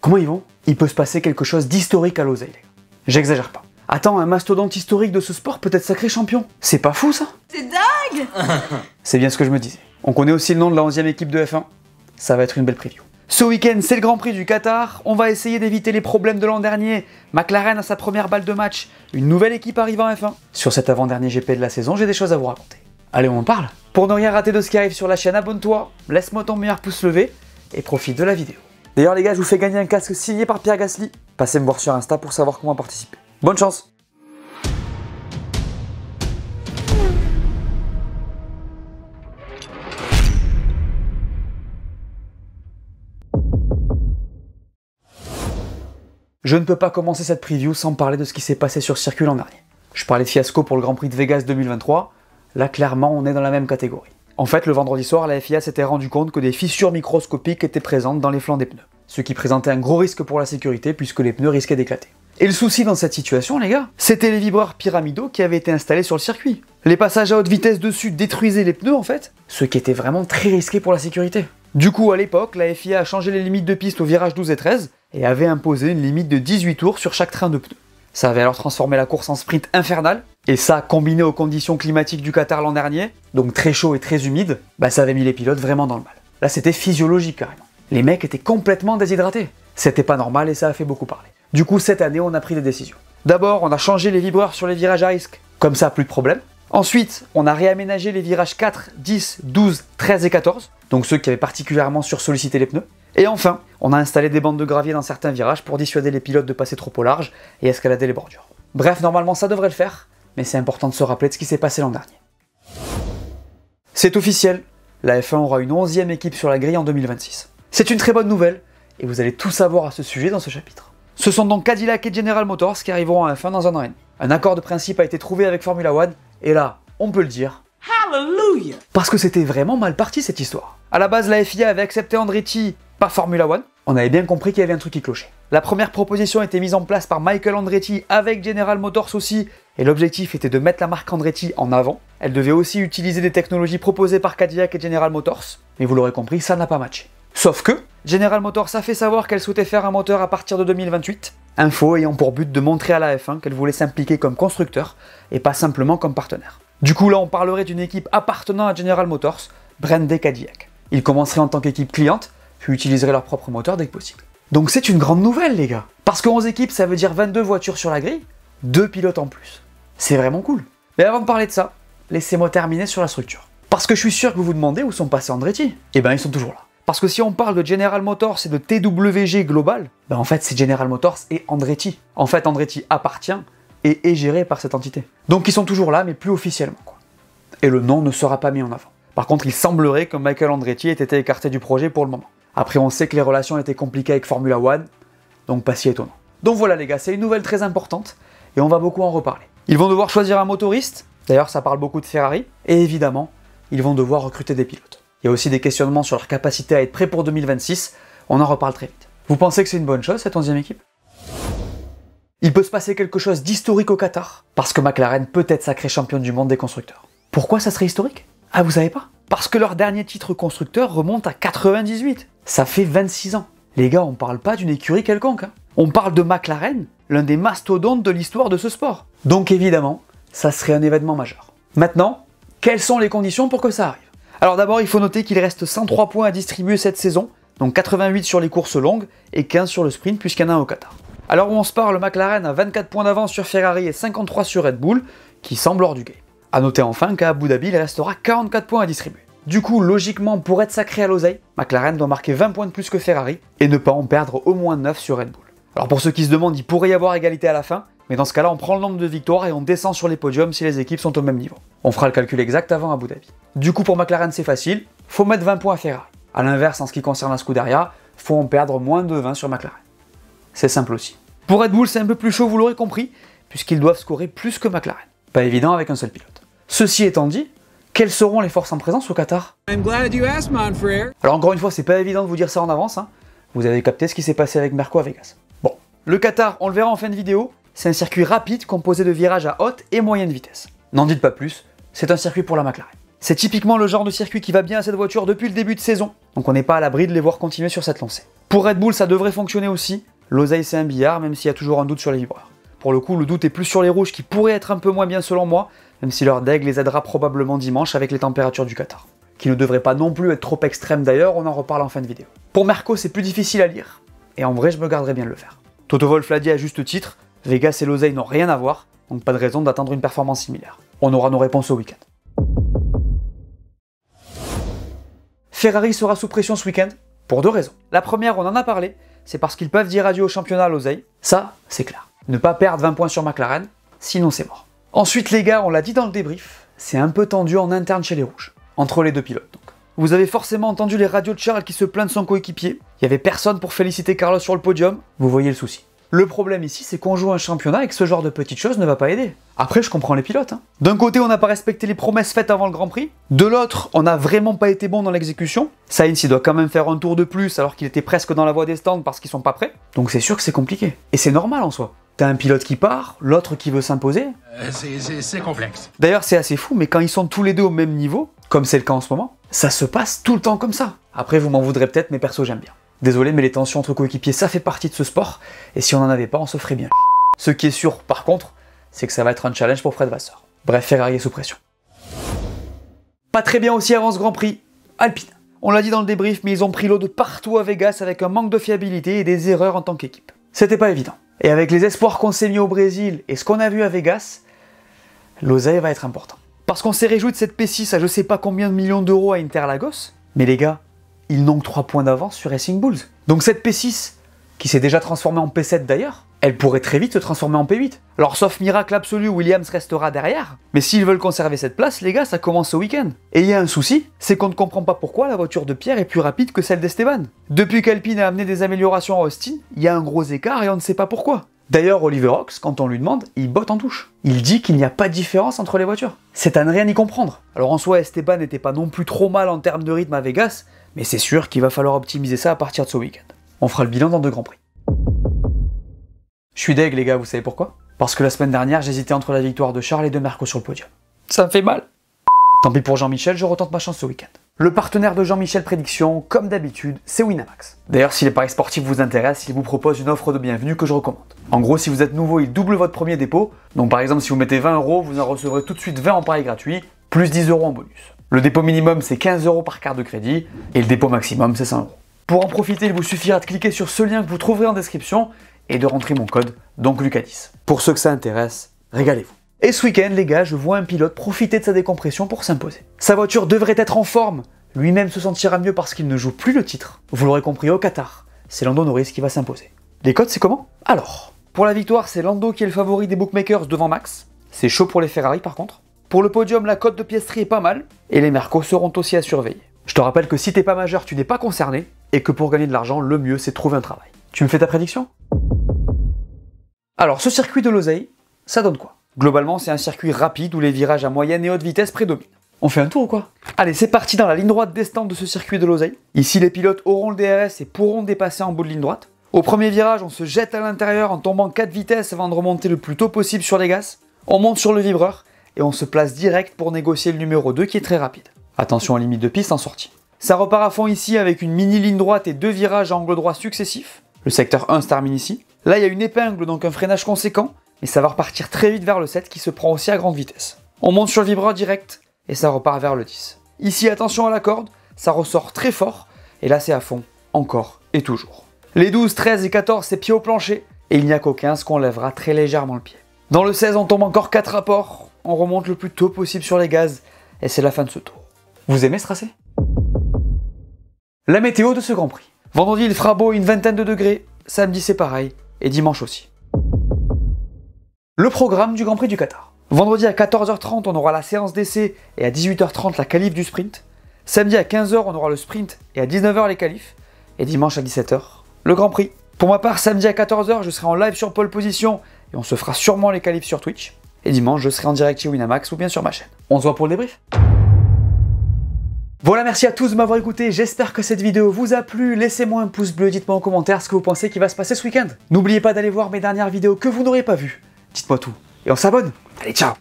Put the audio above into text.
Comment ils vont? Il peut se passer quelque chose d'historique à Losail, les gars. J'exagère pas. Attends, un mastodonte historique de ce sport peut être sacré champion. C'est pas fou, ça? C'est dingue. C'est bien ce que je me disais. On connaît aussi le nom de la 11e équipe de F1. Ça va être une belle preview. Ce week-end, c'est le Grand Prix du Qatar. On va essayer d'éviter les problèmes de l'an dernier. McLaren a sa première balle de match. Une nouvelle équipe arrive en F1. Sur cet avant-dernier GP de la saison, j'ai des choses à vous raconter. Allez, on en parle. Pour ne rien rater de ce qui arrive sur la chaîne, abonne-toi, laisse-moi ton meilleur pouce levé et profite de la vidéo. D'ailleurs, les gars, je vous fais gagner un casque signé par Pierre Gasly. Passez me voir sur Insta pour savoir comment participer. Bonne chance! Je ne peux pas commencer cette preview sans parler de ce qui s'est passé sur circuit l'an dernier. Je parlais de fiasco pour le Grand Prix de Vegas 2023, là clairement on est dans la même catégorie. En fait, le vendredi soir, la FIA s'était rendu compte que des fissures microscopiques étaient présentes dans les flancs des pneus, ce qui présentait un gros risque pour la sécurité puisque les pneus risquaient d'éclater. Et le souci dans cette situation, les gars, c'était les vibreurs pyramidaux qui avaient été installés sur le circuit. Les passages à haute vitesse dessus détruisaient les pneus en fait, ce qui était vraiment très risqué pour la sécurité. Du coup, à l'époque, la FIA a changé les limites de piste au virage 12 et 13 et avait imposé une limite de 18 tours sur chaque train de pneus. Ça avait alors transformé la course en sprint infernal, et ça, combiné aux conditions climatiques du Qatar l'an dernier, donc très chaud et très humide, ça avait mis les pilotes vraiment dans le mal. Là, c'était physiologique carrément. Les mecs étaient complètement déshydratés. C'était pas normal et ça a fait beaucoup parler. Du coup, cette année, on a pris des décisions. D'abord, on a changé les vibreurs sur les virages à risque, comme ça, plus de problème. Ensuite, on a réaménagé les virages 4, 10, 12, 13 et 14, donc ceux qui avaient particulièrement sursollicité les pneus. Et enfin, on a installé des bandes de gravier dans certains virages pour dissuader les pilotes de passer trop au large et escalader les bordures. Bref, normalement ça devrait le faire, mais c'est important de se rappeler de ce qui s'est passé l'an dernier. C'est officiel, la F1 aura une 11e équipe sur la grille en 2026. C'est une très bonne nouvelle, et vous allez tout savoir à ce sujet dans ce chapitre. Ce sont donc Cadillac et General Motors qui arriveront en F1 dans un an et demi. Un accord de principe a été trouvé avec Formula One, et là, on peut le dire, Hallelujah. parce que c'était vraiment mal parti cette histoire. À la base, la FIA avait accepté Andretti, pas Formula One. On avait bien compris qu'il y avait un truc qui clochait. La première proposition était mise en place par Michael Andretti avec General Motors aussi, et l'objectif était de mettre la marque Andretti en avant. Elle devait aussi utiliser des technologies proposées par Cadillac et General Motors, mais vous l'aurez compris, ça n'a pas matché. Sauf que General Motors a fait savoir qu'elle souhaitait faire un moteur à partir de 2028, info ayant pour but de montrer à la F1 qu'elle voulait s'impliquer comme constructeur et pas simplement comme partenaire. Du coup là on parlerait d'une équipe appartenant à General Motors, brandée Cadillac. Ils commenceraient en tant qu'équipe cliente, puis utiliseraient leur propre moteur dès que possible. Donc c'est une grande nouvelle les gars, parce que 11 équipes ça veut dire 22 voitures sur la grille, 2 pilotes en plus. C'est vraiment cool. Mais avant de parler de ça, laissez-moi terminer sur la structure. Parce que je suis sûr que vous vous demandez où sont passés Andretti. Eh ben ils sont toujours là. Parce que si on parle de General Motors et de TWG global, en fait c'est General Motors et Andretti. En fait Andretti appartient et est géré par cette entité. Donc ils sont toujours là mais plus officiellement quoi. Et le nom ne sera pas mis en avant. Par contre il semblerait que Michael Andretti ait été écarté du projet pour le moment. Après on sait que les relations étaient compliquées avec Formula One, donc pas si étonnant. Donc voilà les gars, c'est une nouvelle très importante et on va beaucoup en reparler. Ils vont devoir choisir un motoriste, d'ailleurs ça parle beaucoup de Ferrari, et évidemment, ils vont devoir recruter des pilotes. Il y a aussi des questionnements sur leur capacité à être prêts pour 2026, on en reparle très vite. Vous pensez que c'est une bonne chose cette 11e équipe? Il peut se passer quelque chose d'historique au Qatar, parce que McLaren peut être sacré championne du monde des constructeurs. Pourquoi ça serait historique? Ah vous savez pas? Parce que leur dernier titre constructeur remonte à 98. Ça fait 26 ans. Les gars, on parle pas d'une écurie quelconque. On parle de McLaren, l'un des mastodontes de l'histoire de ce sport. Donc évidemment, ça serait un événement majeur. Maintenant, quelles sont les conditions pour que ça arrive? Alors d'abord, il faut noter qu'il reste 103 points à distribuer cette saison, donc 88 sur les courses longues et 15 sur le sprint puisqu'il y en a un au Qatar. Alors où on se parle, McLaren a 24 points d'avance sur Ferrari et 53 sur Red Bull, qui semble hors du game. A noter enfin qu'à Abu Dhabi, il restera 44 points à distribuer. Du coup, logiquement, pour être sacré à l'oseille, McLaren doit marquer 20 points de plus que Ferrari et ne pas en perdre au moins 9 sur Red Bull. Alors pour ceux qui se demandent, il pourrait y avoir égalité à la fin, mais dans ce cas-là, on prend le nombre de victoires et on descend sur les podiums si les équipes sont au même niveau. On fera le calcul exact avant Abu Dhabi. Du coup, pour McLaren, c'est facile, faut mettre 20 points à Ferrari. A l'inverse, en ce qui concerne la Scuderia, faut en perdre moins de 20 sur McLaren. C'est simple aussi. Pour Red Bull, c'est un peu plus chaud, vous l'aurez compris, puisqu'ils doivent scorer plus que McLaren. Pas évident avec un seul pilote. Ceci étant dit, quelles seront les forces en présence au Qatar? Alors encore une fois, c'est pas évident de vous dire ça en avance, Vous avez capté ce qui s'est passé avec Merco à Vegas. Bon, le Qatar, on le verra en fin de vidéo, c'est un circuit rapide composé de virages à haute et moyenne vitesse. N'en dites pas plus, c'est un circuit pour la McLaren. C'est typiquement le genre de circuit qui va bien à cette voiture depuis le début de saison, donc on n'est pas à l'abri de les voir continuer sur cette lancée. Pour Red Bull, ça devrait fonctionner aussi. L'oseille c'est un billard, même s'il y a toujours un doute sur les vibreurs. Pour le coup, le doute est plus sur les rouges qui pourraient être un peu moins bien selon moi, même si leur deg les aidera probablement dimanche avec les températures du Qatar. Qui ne devraient pas non plus être trop extrêmes d'ailleurs, on en reparle en fin de vidéo. Pour Merco, c'est plus difficile à lire, et en vrai je me garderais bien de le faire. Toto Wolff l'a dit à juste titre, Vegas et l'oseille n'ont rien à voir, donc pas de raison d'attendre une performance similaire. On aura nos réponses au week-end. Ferrari sera sous pression ce week-end, pour 2 raisons. La première, on en a parlé, c'est parce qu'ils peuvent dire adieu au championnat à l'oseille. Ça, c'est clair. Ne pas perdre 20 points sur McLaren, sinon c'est mort. Ensuite les gars, on l'a dit dans le débrief, c'est un peu tendu en interne chez les rouges. Entre les deux pilotes donc. Vous avez forcément entendu les radios de Charles qui se plaignent de son coéquipier. Il n'y avait personne pour féliciter Carlos sur le podium. Vous voyez le souci. Le problème ici, c'est qu'on joue un championnat et que ce genre de petites choses ne va pas aider. Après, je comprends les pilotes. D'un côté, on n'a pas respecté les promesses faites avant le Grand Prix. De l'autre, on n'a vraiment pas été bon dans l'exécution. Sainz, il doit quand même faire un tour de plus alors qu'il était presque dans la voie des stands parce qu'ils sont pas prêts. Donc c'est sûr que c'est compliqué. Et c'est normal en soi. T'as un pilote qui part, l'autre qui veut s'imposer. C'est complexe. D'ailleurs, c'est assez fou, mais quand ils sont tous les deux au même niveau, comme c'est le cas en ce moment, ça se passe tout le temps comme ça. Après, vous m'en voudrez peut-être, mais perso, j'aime bien. Désolé, mais les tensions entre coéquipiers, ça fait partie de ce sport, et si on n'en avait pas, on se ferait bien. Ce qui est sûr, par contre, c'est que ça va être un challenge pour Fred Vasseur. Bref, Ferrari est sous pression. Pas très bien aussi avant ce Grand Prix, Alpine. On l'a dit dans le débrief, mais ils ont pris l'eau de partout à Vegas avec un manque de fiabilité et des erreurs en tant qu'équipe. C'était pas évident. Et avec les espoirs qu'on s'est mis au Brésil et ce qu'on a vu à Vegas, l'oseille va être important. Parce qu'on s'est réjoui de cette P6 à je sais pas combien de millions d'euros à Interlagos, mais les gars, ils n'ont que 3 points d'avance sur Racing Bulls. Donc cette P6, qui s'est déjà transformée en P7 d'ailleurs, elle pourrait très vite se transformer en P8. Alors sauf miracle absolu, Williams restera derrière, mais s'ils veulent conserver cette place, les gars, ça commence ce week-end. Et il y a un souci, c'est qu'on ne comprend pas pourquoi la voiture de Pierre est plus rapide que celle d'Esteban. Depuis qu'Alpine a amené des améliorations à Austin, il y a un gros écart et on ne sait pas pourquoi. D'ailleurs, Oliver Ox, quand on lui demande, il botte en touche. Il dit qu'il n'y a pas de différence entre les voitures. C'est à ne rien y comprendre. Alors en soi, Esteban n'était pas non plus trop mal en termes de rythme à Vegas, mais c'est sûr qu'il va falloir optimiser ça à partir de ce week-end. On fera le bilan dans 2 Grands Prix. Je suis deg les gars, vous savez pourquoi? Parce que la semaine dernière, j'hésitais entre la victoire de Charles et de Merco sur le podium. Ça me fait mal. Tant pis pour Jean-Michel, je retente ma chance ce week-end. Le partenaire de Jean-Michel Prédiction, comme d'habitude, c'est Winamax. D'ailleurs, si les paris sportifs vous intéressent, il vous propose une offre de bienvenue que je recommande. En gros, si vous êtes nouveau, il double votre premier dépôt. Donc par exemple, si vous mettez 20 €, vous en recevrez tout de suite 20 en paris gratuit, plus 10 € en bonus. Le dépôt minimum, c'est 15 € par carte de crédit, et le dépôt maximum, c'est 100 €. Pour en profiter, il vous suffira de cliquer sur ce lien que vous trouverez en description, et de rentrer mon code, donc Lucas10. Pour ceux que ça intéresse, régalez-vous. Et ce week-end, les gars, je vois un pilote profiter de sa décompression pour s'imposer. Sa voiture devrait être en forme, lui-même se sentira mieux parce qu'il ne joue plus le titre. Vous l'aurez compris, au Qatar, c'est Lando Norris qui va s'imposer. Les codes, c'est comment? Alors, pour la victoire, c'est Lando qui est le favori des bookmakers devant Max. C'est chaud pour les Ferrari par contre. Pour le podium, la cote de Piastri est pas mal, et les Mercos seront aussi à surveiller. Je te rappelle que si t'es pas majeur, tu n'es pas concerné, et que pour gagner de l'argent, le mieux c'est de trouver un travail. Tu me fais ta prédiction? Alors, ce circuit de l'oseille, ça donne quoi? Globalement, c'est un circuit rapide où les virages à moyenne et haute vitesse prédominent. On fait un tour ou quoi? Allez, c'est parti dans la ligne droite des stands de ce circuit de l'oseille. Ici, les pilotes auront le DRS et pourront dépasser en bout de ligne droite. Au premier virage, on se jette à l'intérieur en tombant 4 vitesses avant de remonter le plus tôt possible sur les gaz. On monte sur le vibreur et on se place direct pour négocier le numéro 2 qui est très rapide. Attention aux limites de piste en sortie. Ça repart à fond ici avec une mini ligne droite et 2 virages à angle droit successifs. Le secteur 1 se termine ici. Là, il y a une épingle, donc un freinage conséquent, mais ça va repartir très vite vers le 7 qui se prend aussi à grande vitesse. On monte sur le vibreur direct, et ça repart vers le 10. Ici, attention à la corde, ça ressort très fort, et là c'est à fond, encore et toujours. Les 12, 13 et 14, c'est pied au plancher, et il n'y a qu'au 15 qu'on lèvera très légèrement le pied. Dans le 16, on tombe encore 4 rapports, on remonte le plus tôt possible sur les gaz, et c'est la fin de ce tour. Vous aimez ce tracé? La météo de ce Grand Prix. Vendredi, il fera beau, une vingtaine de degrés, samedi c'est pareil, et dimanche aussi. Le programme du Grand Prix du Qatar. Vendredi à 14h30, on aura la séance d'essai et à 18h30 la qualif du sprint. Samedi à 15h, on aura le sprint et à 19h les qualifs. Et dimanche à 17h, le Grand Prix. Pour ma part, samedi à 14h, je serai en live sur Pole Position et on se fera sûrement les qualifs sur Twitch. Et dimanche, je serai en direct chez Winamax ou bien sur ma chaîne. On se voit pour le débrief. Voilà, merci à tous de m'avoir écouté, j'espère que cette vidéo vous a plu, laissez-moi un pouce bleu, dites-moi en commentaire ce que vous pensez qui va se passer ce week-end. N'oubliez pas d'aller voir mes dernières vidéos que vous n'aurez pas vues, dites-moi tout, et on s'abonne. Allez, ciao!